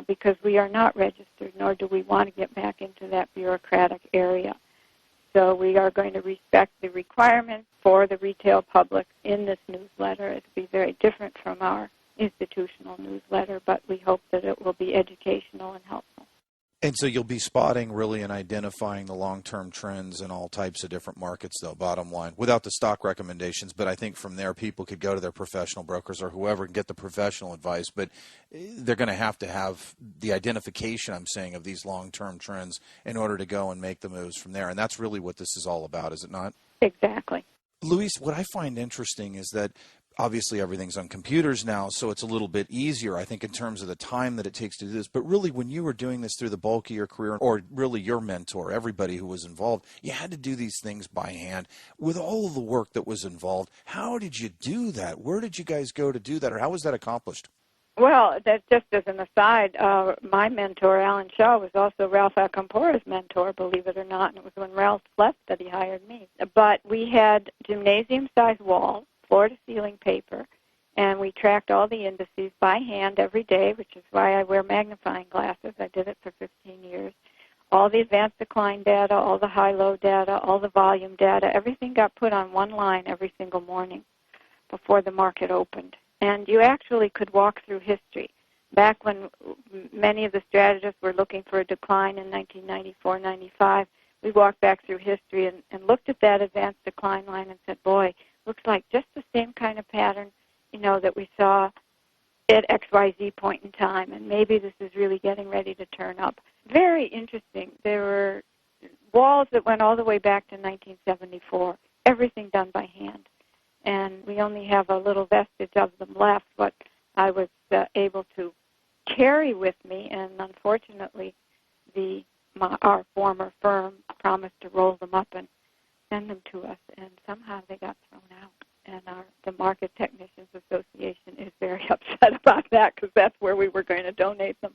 because we are not registered, nor do we want to get back into that bureaucratic area. So we are going to respect the requirements for the retail public in this newsletter. It will be very different from our institutional newsletter, but we hope that it will be educational and helpful. And so you'll be spotting really and identifying the long-term trends in all types of different markets, though, bottom line, without the stock recommendations. But I think from there people could go to their professional brokers or whoever and get the professional advice. But they're going to have the identification, I'm saying, of these long-term trends in order to go and make the moves from there. And that's really what this is all about, is it not? Exactly. Louise, what I find interesting is that obviously everything's on computers now, so it's a little bit easier, I think, in terms of the time that it takes to do this. But really, when you were doing this through the bulk of your career, or really your mentor, everybody who was involved, you had to do these things by hand. With all of the work that was involved, how did you do that? Where did you guys go to do that, or how was that accomplished? Well, that just as an aside, my mentor, Alan Shaw, was also Ralph Acampora's mentor, believe it or not, and it was when Ralph left that he hired me. But we had gymnasium-sized walls, floor-to-ceiling paper, and we tracked all the indices by hand every day, which is why I wear magnifying glasses. I did it for 15 years. All the advanced decline data, all the high-low data, all the volume data, everything got put on one line every single morning before the market opened. And you actually could walk through history. Back when many of the strategists were looking for a decline in 1994, 95, we walked back through history and looked at that advanced decline line and said, boy, looks like just the same kind of pattern, that we saw at XYZ point in time, and maybe this is really getting ready to turn up. Very interesting. There were walls that went all the way back to 1974, everything done by hand. And we only have a little vestige of them left, what I was able to carry with me, and unfortunately our former firm promised to roll them up and send them to us, and somehow they got thrown out. And the Market Technicians Association is very upset about that because that's where we were going to donate them.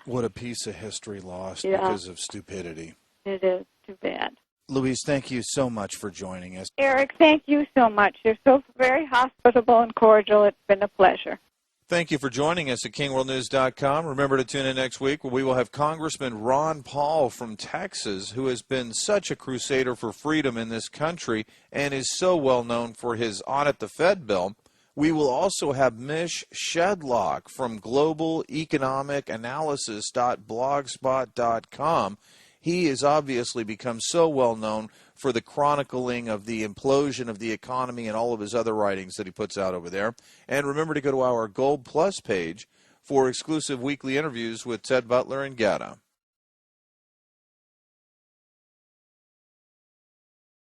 What a piece of history lost because of stupidity. It is too bad. Louise, thank you so much for joining us. Eric, thank you so much. You're so very hospitable and cordial. It's been a pleasure. Thank you for joining us at KingWorldNews.com. Remember to tune in next week where we will have Congressman Ron Paul from Texas, who has been such a crusader for freedom in this country and is so well known for his Audit the Fed bill. We will also have Mish Shedlock from globaleconomicanalysis.blogspot.com. He has obviously become so well known for the chronicling of the implosion of the economy and all of his other writings that he puts out over there. And remember to go to our Gold Plus page for exclusive weekly interviews with Ted Butler and Getta.